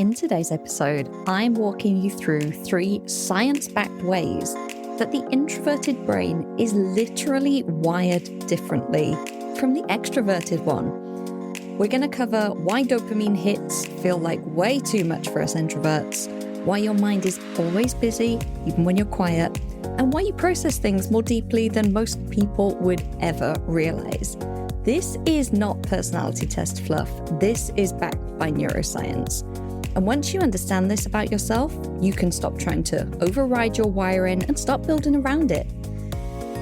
In today's episode, I'm walking you through 3 science-backed ways that the introverted brain is literally wired differently from the extroverted one. We're going to cover why dopamine hits feel like way too much for us introverts, why your mind is always busy, even when you're quiet, and why you process things more deeply than most people would ever realize. This is not personality test fluff. This is backed by neuroscience. And once you understand this about yourself, you can stop trying to override your wiring and start building around it.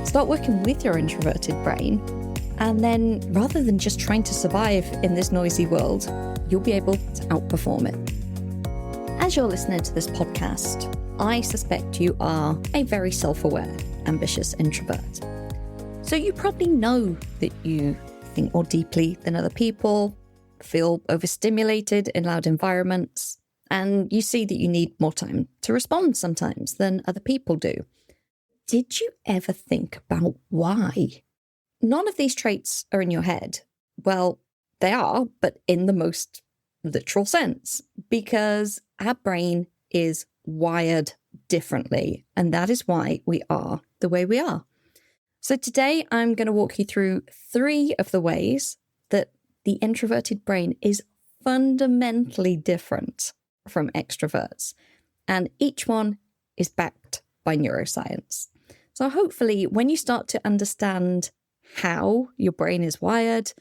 Start working with your introverted brain. And then rather than just trying to survive in this noisy world, you'll be able to outperform it. As you're listening to this podcast, I suspect you are a very self-aware, ambitious introvert. So you probably know that you think more deeply than other people, feel overstimulated in loud environments, and you see that you need more time to respond sometimes than other people do. Did you ever think about why? None of these traits are in your head. Well, they are, but in the most literal sense, because our brain is wired differently, and that is why we are the way we are. So today I'm going to walk you through 3 of the ways that the introverted brain is fundamentally different from extroverts, and each one is backed by neuroscience. So hopefully when you start to understand how your brain is wired,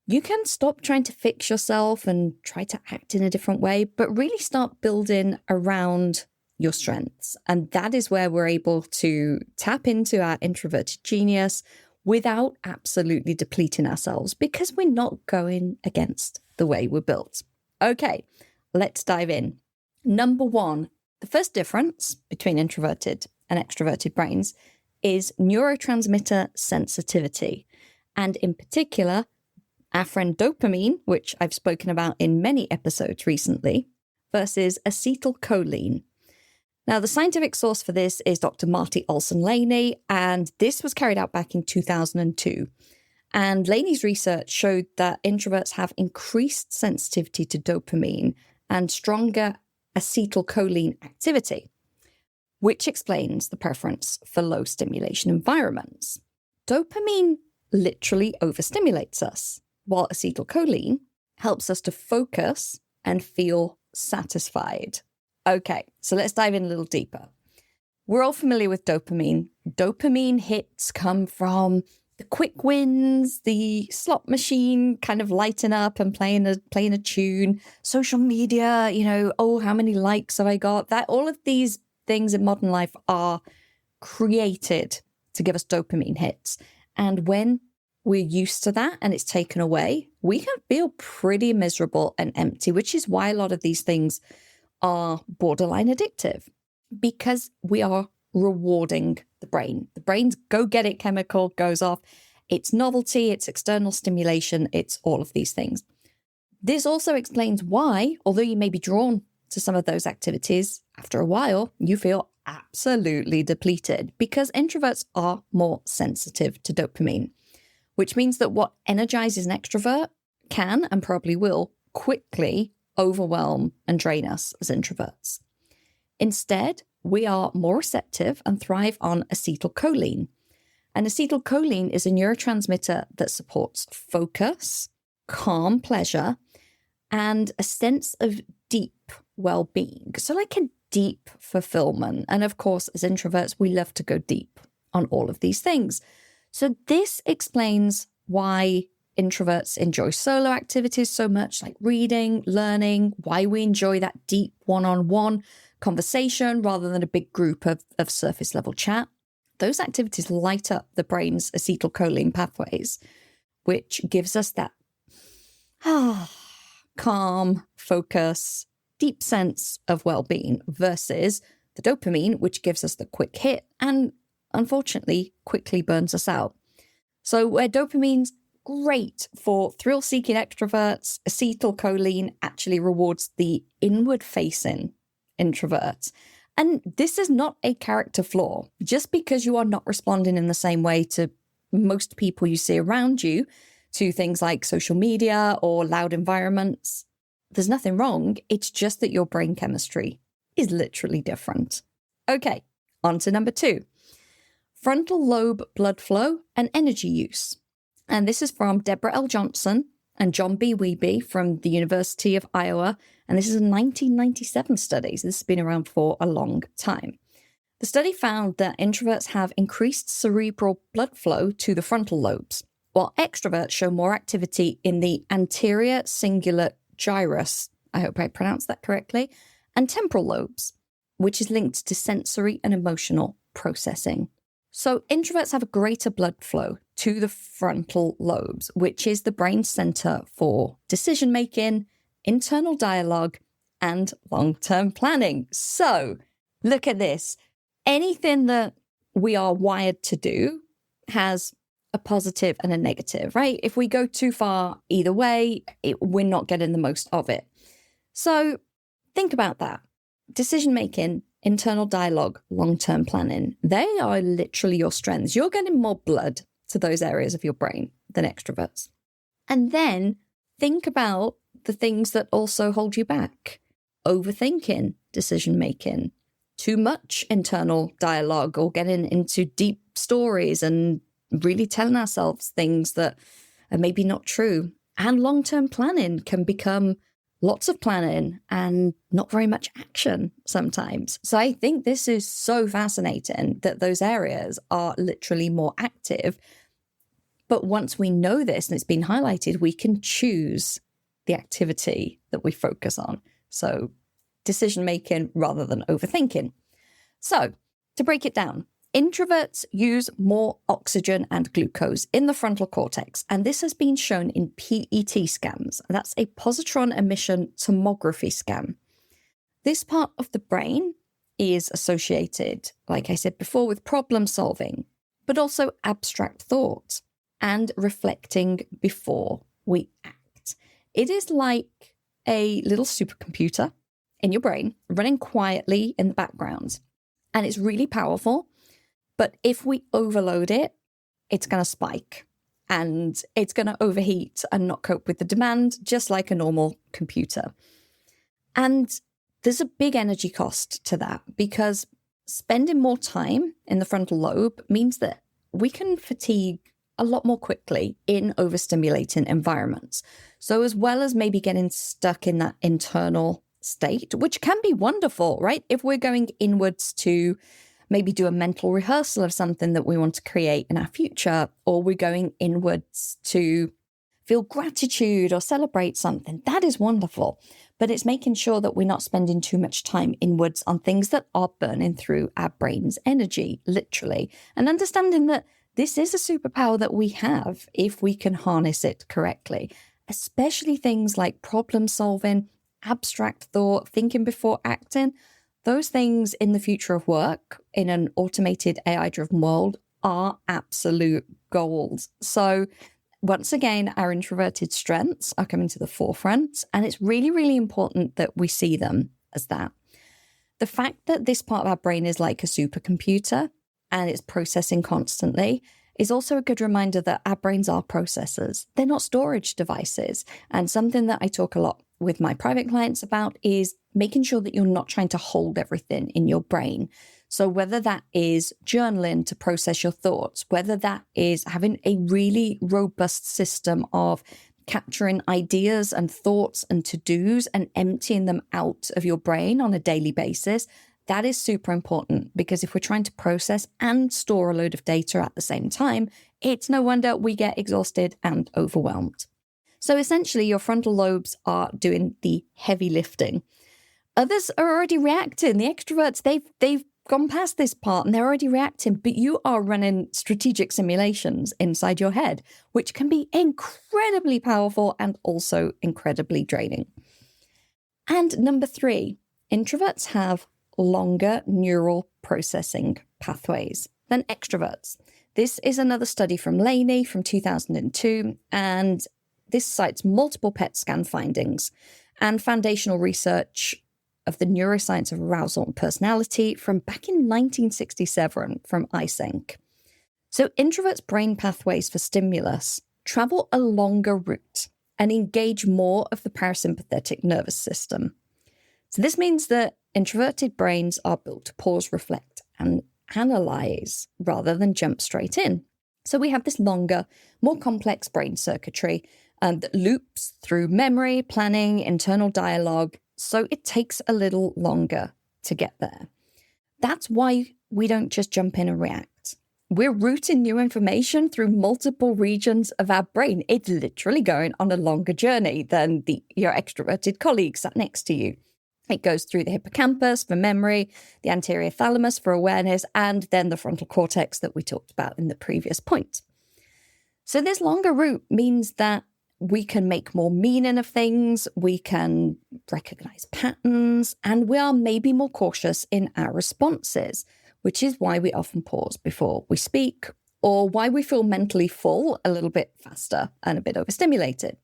you can stop trying to fix yourself and try to act in a different way, but really start building around your strengths. And that is where we're able to tap into our introverted genius without absolutely depleting ourselves, because we're not going against the way we're built. Okay, let's dive in. Number 1, the first difference between introverted and extroverted brains is neurotransmitter sensitivity. And in particular, our friend dopamine, which I've spoken about in many episodes recently, versus acetylcholine. Now, the scientific source for this is Dr. Marty Olson-Laney, and this was carried out back in 2002. And Laney's research showed that introverts have increased sensitivity to dopamine and stronger acetylcholine activity, which explains the preference for low stimulation environments. Dopamine literally overstimulates us, while acetylcholine helps us to focus and feel satisfied. Okay, so let's dive in a little deeper. We're all familiar with dopamine. Dopamine hits come from the quick wins, the slot machine kind of lighting up and playing a tune, social media, oh, how many likes have I got? That all of these things in modern life are created to give us dopamine hits. And when we're used to that and it's taken away, we can feel pretty miserable and empty, which is why a lot of these things are borderline addictive, because we are rewarding the brain. The brain's go-get-it chemical goes off. It's novelty, it's external stimulation, it's all of these things. This also explains why, although you may be drawn to some of those activities, after a while, you feel absolutely depleted, because introverts are more sensitive to dopamine, which means that what energizes an extrovert can, and probably will, quickly overwhelm and drain us as introverts. Instead, we are more receptive and thrive on acetylcholine. And acetylcholine is a neurotransmitter that supports focus, calm pleasure, and a sense of deep well-being. So like a deep fulfillment. And of course, as introverts, we love to go deep on all of these things. So this explains why introverts enjoy solo activities so much, like reading, learning, why we enjoy that deep one-on-one conversation rather than a big group of surface level chat. Those activities light up the brain's acetylcholine pathways, which gives us that calm, focus, deep sense of well-being, versus the dopamine, which gives us the quick hit and unfortunately quickly burns us out. So where dopamine's great for thrill-seeking extroverts, acetylcholine actually rewards the inward-facing introverts. And this is not a character flaw. Just because you are not responding in the same way to most people you see around you to things like social media or loud environments, There's nothing wrong. It's just that your brain chemistry is literally different. Okay, on to number 2. Frontal lobe blood flow and energy use. And this is from Deborah L. Johnson and John B. Wiebe from the University of Iowa. And this is a 1997 study. So this has been around for a long time. The study found that introverts have increased cerebral blood flow to the frontal lobes, while extroverts show more activity in the anterior cingulate gyrus, I hope I pronounced that correctly, and temporal lobes, which is linked to sensory and emotional processing. So introverts have a greater blood flow to the frontal lobes, which is the brain center for decision-making, internal dialogue, and long-term planning. So look at this. Anything that we are wired to do has a positive and a negative, right? If we go too far either way, we're not getting the most of it. So think about that. Decision-making, internal dialogue, long-term planning, they are literally your strengths. You're getting more blood to those areas of your brain than extroverts. And then think about the things that also hold you back. Overthinking, decision-making, too much internal dialogue or getting into deep stories and really telling ourselves things that are maybe not true. And long-term planning can become lots of planning and not very much action sometimes. So I think this is so fascinating that those areas are literally more active. But once we know this and it's been highlighted, we can choose the activity that we focus on. So decision-making rather than overthinking. So to break it down, introverts use more oxygen and glucose in the frontal cortex, and this has been shown in PET scans. That's a positron emission tomography scan. This part of the brain is associated, like I said before, with problem solving, but also abstract thought and reflecting before we act. It is like a little supercomputer in your brain running quietly in the background, and it's really powerful. But if we overload it, it's going to spike and it's going to overheat and not cope with the demand, just like a normal computer. And there's a big energy cost to that because spending more time in the frontal lobe means that we can fatigue a lot more quickly in overstimulating environments. So as well as maybe getting stuck in that internal state, which can be wonderful, right? If we're going inwards to maybe do a mental rehearsal of something that we want to create in our future, or we're going inwards to feel gratitude or celebrate something, that is wonderful. But it's making sure that we're not spending too much time inwards on things that are burning through our brain's energy, literally, and understanding that this is a superpower that we have if we can harness it correctly, especially things like problem solving, abstract thought, thinking before acting. Those things in the future of work in an automated AI-driven world are absolute gold. So once again, our introverted strengths are coming to the forefront, and it's really, really important that we see them as that. The fact that this part of our brain is like a supercomputer and it's processing constantly is also a good reminder that our brains are processors. They're not storage devices. And something that I talk a lot with my private clients about is making sure that you're not trying to hold everything in your brain. So whether that is journaling to process your thoughts, whether that is having a really robust system of capturing ideas and thoughts and to-dos and emptying them out of your brain on a daily basis, that is super important, because if we're trying to process and store a load of data at the same time, it's no wonder we get exhausted and overwhelmed. So essentially, your frontal lobes are doing the heavy lifting. Others are already reacting. The extroverts, they've gone past this part and they're already reacting, but you are running strategic simulations inside your head, which can be incredibly powerful and also incredibly draining. And number 3, introverts have longer neural processing pathways than extroverts. This is another study from Laney from 2002, and this cites multiple PET scan findings and foundational research of the neuroscience of arousal and personality from back in 1967 from iSync. So introverts' brain pathways for stimulus travel a longer route and engage more of the parasympathetic nervous system. So this means that introverted brains are built to pause, reflect, and analyze rather than jump straight in. So we have this longer, more complex brain circuitry that loops through memory, planning, internal dialogue, so it takes a little longer to get there. That's why we don't just jump in and react. We're routing new information through multiple regions of our brain. It's literally going on a longer journey than your extroverted colleague sat next to you. It goes through the hippocampus for memory, the anterior thalamus for awareness, and then the frontal cortex that we talked about in the previous point. So this longer route means that we can make more meaning of things, we can recognize patterns, and we are maybe more cautious in our responses, which is why we often pause before we speak, or why we feel mentally full a little bit faster and a bit overstimulated.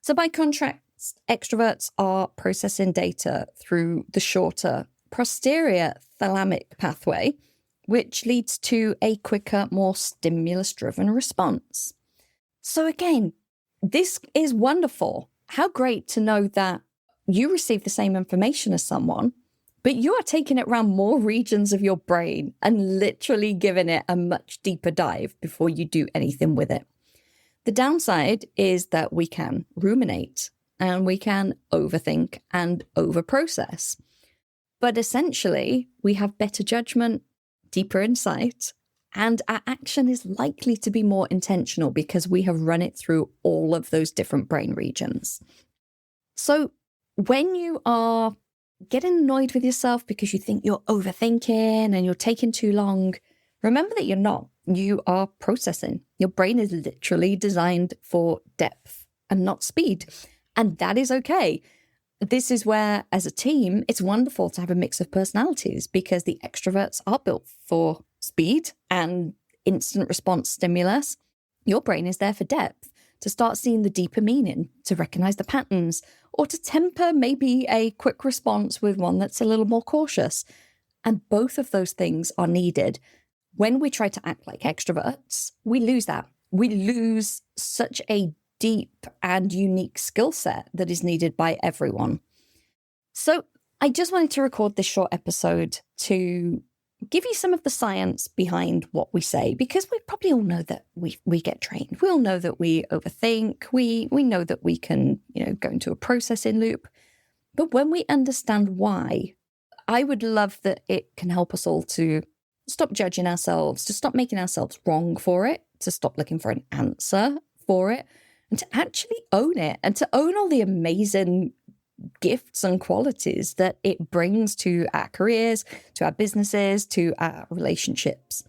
So by contrast, extroverts are processing data through the shorter posterior thalamic pathway, which leads to a quicker, more stimulus-driven response. So again, this is wonderful. How great to know that you receive the same information as someone, but you are taking it around more regions of your brain and literally giving it a much deeper dive before you do anything with it. The downside is that we can ruminate and we can overthink and overprocess. But essentially, we have better judgment, deeper insight, and our action is likely to be more intentional because we have run it through all of those different brain regions. So when you are getting annoyed with yourself because you think you're overthinking and you're taking too long, remember that you're not. You are processing. Your brain is literally designed for depth and not speed. And that is okay. This is where, as a team, it's wonderful to have a mix of personalities because the extroverts are built for speed and instant response stimulus. Your brain is there for depth, to start seeing the deeper meaning, to recognize the patterns, or to temper maybe a quick response with one that's a little more cautious. And both of those things are needed. When we try to act like extroverts, we lose that. We lose such a deep and unique skill set that is needed by everyone. So I just wanted to record this short episode to give you some of the science behind what we say, because we probably all know that we get trained. We all know that we overthink. We know that we can, go into a processing loop. But when we understand why, I would love that it can help us all to stop judging ourselves, to stop making ourselves wrong for it, to stop looking for an answer for it, and to actually own it and to own all the amazing gifts and qualities that it brings to our careers, to our businesses, to our relationships.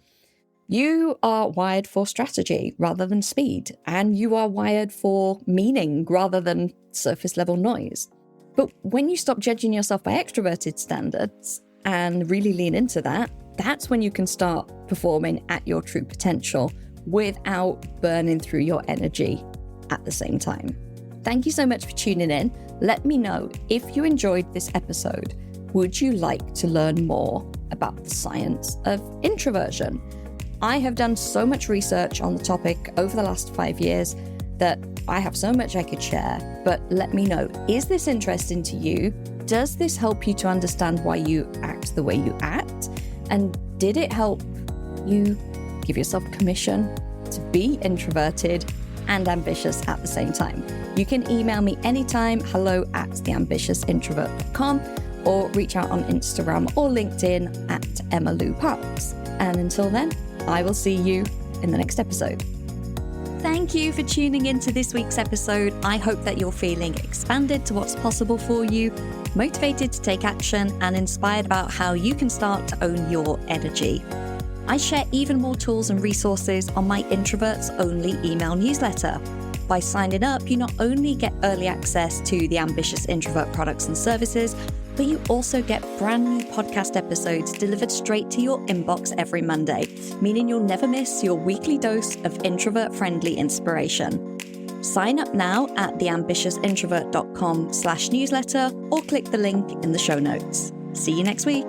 You are wired for strategy rather than speed, and you are wired for meaning rather than surface level noise. But when you stop judging yourself by extroverted standards and really lean into that, that's when you can start performing at your true potential without burning through your energy at the same time. Thank you so much for tuning in. Let me know if you enjoyed this episode. Would you like to learn more about the science of introversion? I have done so much research on the topic over the last 5 years that I have so much I could share, but let me know, is this interesting to you? Does this help you to understand why you act the way you act? And did it help you give yourself permission to be introverted and ambitious at the same time? You can email me anytime, hello@theambitiousintrovert.com, or reach out on Instagram or LinkedIn at Emma-Lou Parks. And until then, I will see you in the next episode. Thank you for tuning into this week's episode. I hope that you're feeling expanded to what's possible for you, motivated to take action, and inspired about how you can start to own your energy. I share even more tools and resources on my Introverts Only email newsletter. By signing up, you not only get early access to the Ambitious Introvert products and services, but you also get brand new podcast episodes delivered straight to your inbox every Monday, meaning you'll never miss your weekly dose of introvert-friendly inspiration. Sign up now at theambitiousintrovert.com/newsletter or click the link in the show notes. See you next week.